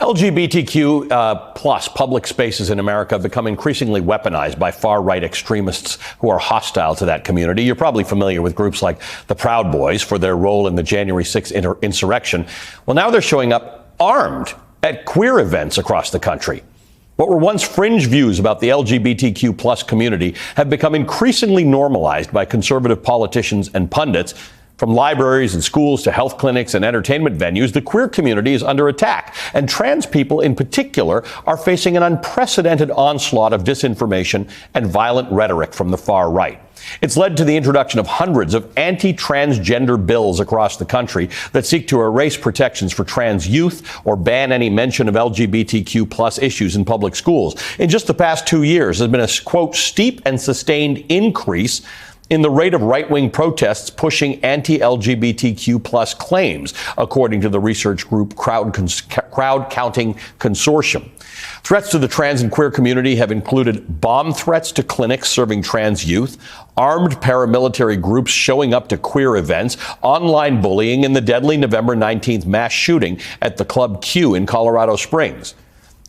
LGBTQ plus public spaces in America have become increasingly weaponized by far-right extremists who are hostile to that community. You're probably familiar with groups like the Proud Boys for their role in the January 6th insurrection. Well, now they're showing up armed at queer events across the country. What were once fringe views about the LGBTQ plus community have become increasingly normalized by conservative politicians and pundits. From libraries and schools to health clinics and entertainment venues, the queer community is under attack. And trans people in particular are facing an unprecedented onslaught of disinformation and violent rhetoric from the far right. It's led to the introduction of hundreds of anti-transgender bills across the country that seek to erase protections for trans youth or ban any mention of LGBTQ plus issues in public schools. In just the past 2 years, there's been a, quote, steep and sustained increase in the rate of right-wing protests pushing anti-LGBTQ plus claims, according to the research group Crowd Counting Consortium. Threats to the trans and queer community have included bomb threats to clinics serving trans youth, armed paramilitary groups showing up to queer events, online bullying, and the deadly November 19th mass shooting at the Club Q in Colorado Springs.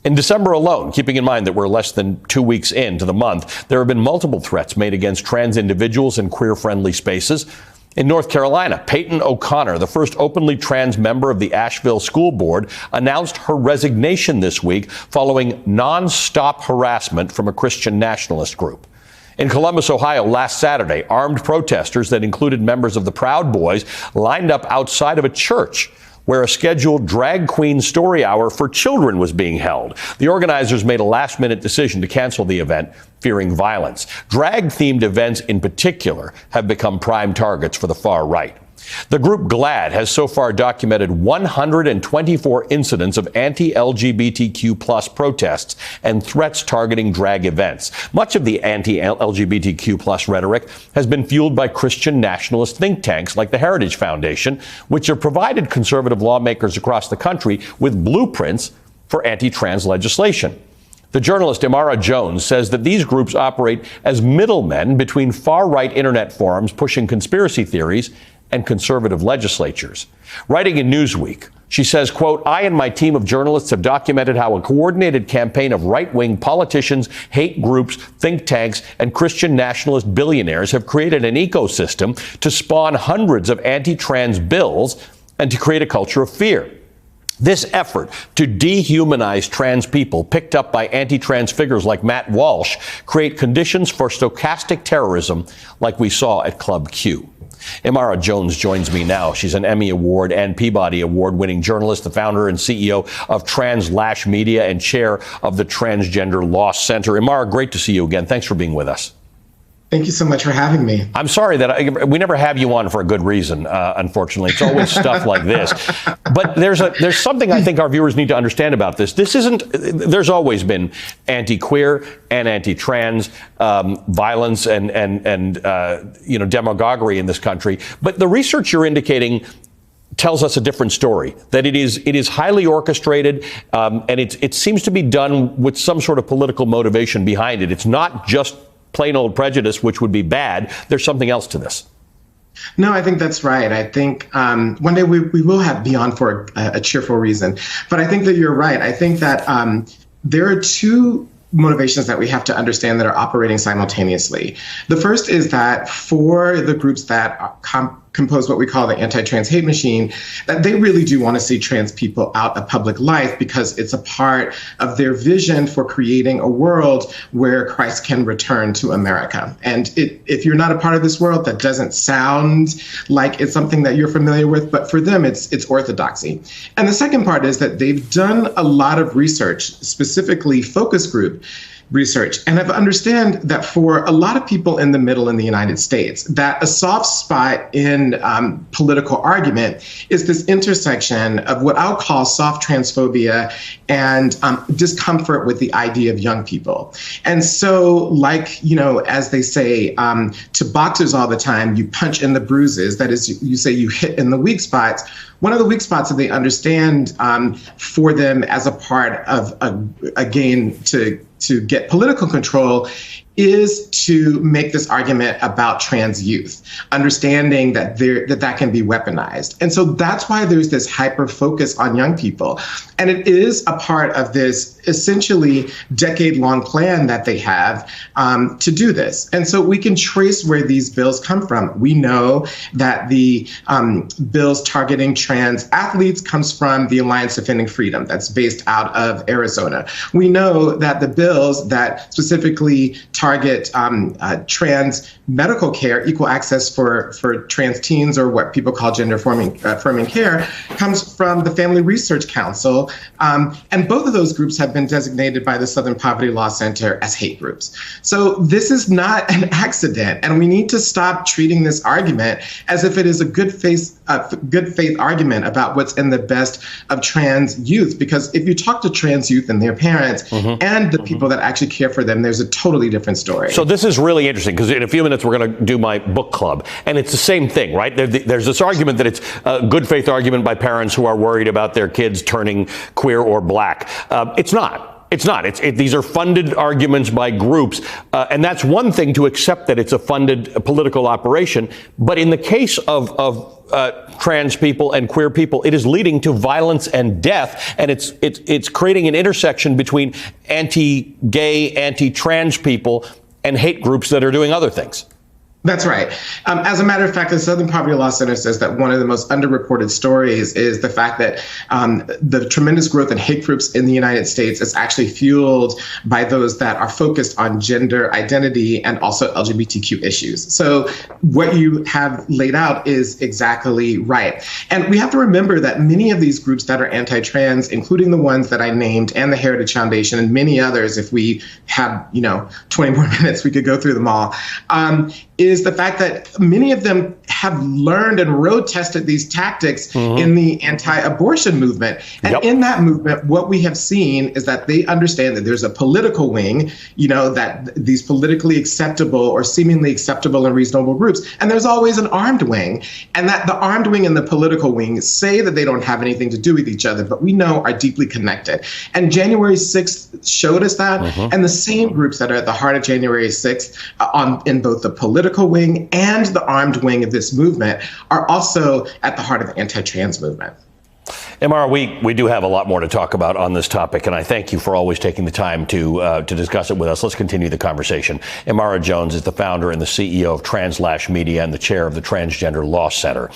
In December alone, keeping in mind that we're less than 2 weeks into the month, there have been multiple threats made against trans individuals in queer-friendly spaces. In North Carolina, Peyton O'Connor, the first openly trans member of the Asheville School Board, announced her resignation this week following non-stop harassment from a Christian nationalist group. In Columbus, Ohio, last Saturday, armed protesters that included members of the Proud Boys lined up outside of a church where a scheduled drag queen story hour for children was being held. The organizers made a last-minute decision to cancel the event, fearing violence. Drag-themed events in particular have become prime targets for the far right. The group GLAAD has so far documented 124 incidents of anti-LGBTQ plus protests and threats targeting drag events. Much of the anti-LGBTQ plus rhetoric has been fueled by Christian nationalist think tanks like the Heritage Foundation, which have provided conservative lawmakers across the country with blueprints for anti-trans legislation. The journalist Imara Jones says that these groups operate as middlemen between far-right internet forums pushing conspiracy theories and conservative legislatures. Writing in Newsweek, she says, quote, "I and my team of journalists have documented how a coordinated campaign of right-wing politicians, hate groups, think tanks, and Christian nationalist billionaires have created an ecosystem to spawn hundreds of anti-trans bills and to create a culture of fear. This effort to dehumanize trans people, picked up by anti-trans figures like Matt Walsh, create conditions for stochastic terrorism like we saw at Club Q." Imara Jones joins me now. She's an Emmy Award and Peabody Award-winning journalist, the founder and CEO of Translash Media, and chair of the Transgender Law Center. Imara, great to see you again. Thanks for being with us. Thank you so much for having me. I'm sorry that we never have you on for a good reason, unfortunately. It's always stuff like this. But there's something I think our viewers need to understand about this. There's always been anti-queer and anti-trans violence and demagoguery in this country. But the research you're indicating tells us a different story, that it is highly orchestrated, and it seems to be done with some sort of political motivation behind it. It's not just plain old prejudice, which would be bad. There's something else to this. No, I think that's right. I think one day we will have Beyond for a cheerful reason. But I think that you're right. I think that there are two motivations that we have to understand that are operating simultaneously. The first is that for the groups that compose what we call the anti-trans hate machine, that they really do want to see trans people out of public life because it's a part of their vision for creating a world where Christ can return to America. And if you're not a part of this world, that doesn't sound like it's something that you're familiar with, but for them, it's orthodoxy. And the second part is that they've done a lot of research, specifically focus group research, and have understand that for a lot of people in the middle in the United States, that a soft spot in political argument is this intersection of what I'll call soft transphobia and discomfort with the idea of young people. And so, like, as they say to boxers all the time, you punch in the bruises. That is, you say you hit in the weak spots. One of the weak spots that they understand for them as a part of a gain to get political control is to make this argument about trans youth, understanding that that can be weaponized. And so that's why there's this hyper focus on young people. And it is a part of this essentially decade-long plan that they have to do this. And so we can trace where these bills come from. We know that the bills targeting trans athletes comes from the Alliance Defending Freedom that's based out of Arizona. We know that the bills that specifically target trans medical care, equal access for trans teens, or what people call gender affirming care, comes from the Family Research Council. And both of those groups have been designated by the Southern Poverty Law Center as hate groups. So this is not an accident, and we need to stop treating this argument as if it is a good faith argument about what's in the best of trans youth. Because if you talk to trans youth and their parents and the people that actually care for them, there's a totally different story. So this is really interesting, because in a few minutes we're going to do my book club, and it's the same thing, right? There's this argument that it's a good faith argument by parents who are worried about their kids turning queer or black. It's not. It's not. These are funded arguments by groups. And that's one thing, to accept that it's a funded political operation. But in the case of trans people and queer people, it is leading to violence and death. And it's creating an intersection between anti-gay, anti-trans people and hate groups that are doing other things. That's right. As a matter of fact, the Southern Poverty Law Center says that one of the most underreported stories is the fact that the tremendous growth in hate groups in the United States is actually fueled by those that are focused on gender identity and also LGBTQ issues. So what you have laid out is exactly right. And we have to remember that many of these groups that are anti-trans, including the ones that I named and the Heritage Foundation and many others, if we have 20 more minutes, we could go through them all, is the fact that many of them have learned and road tested these tactics in the anti-abortion movement. And in that movement, what we have seen is that they understand that there's a political wing, that these politically acceptable or seemingly acceptable and reasonable groups. And there's always an armed wing, and that the armed wing and the political wing say that they don't have anything to do with each other, but we know are deeply connected. And January 6th showed us that. And the same groups that are at the heart of January 6th in both the political wing and the armed wing of this movement are also at the heart of the anti-trans movement. Imara, we do have a lot more to talk about on this topic, and I thank you for always taking the time to discuss it with us. Let's continue the conversation. Imara Jones is the founder and the CEO of Translash Media and the chair of the Transgender Law Center.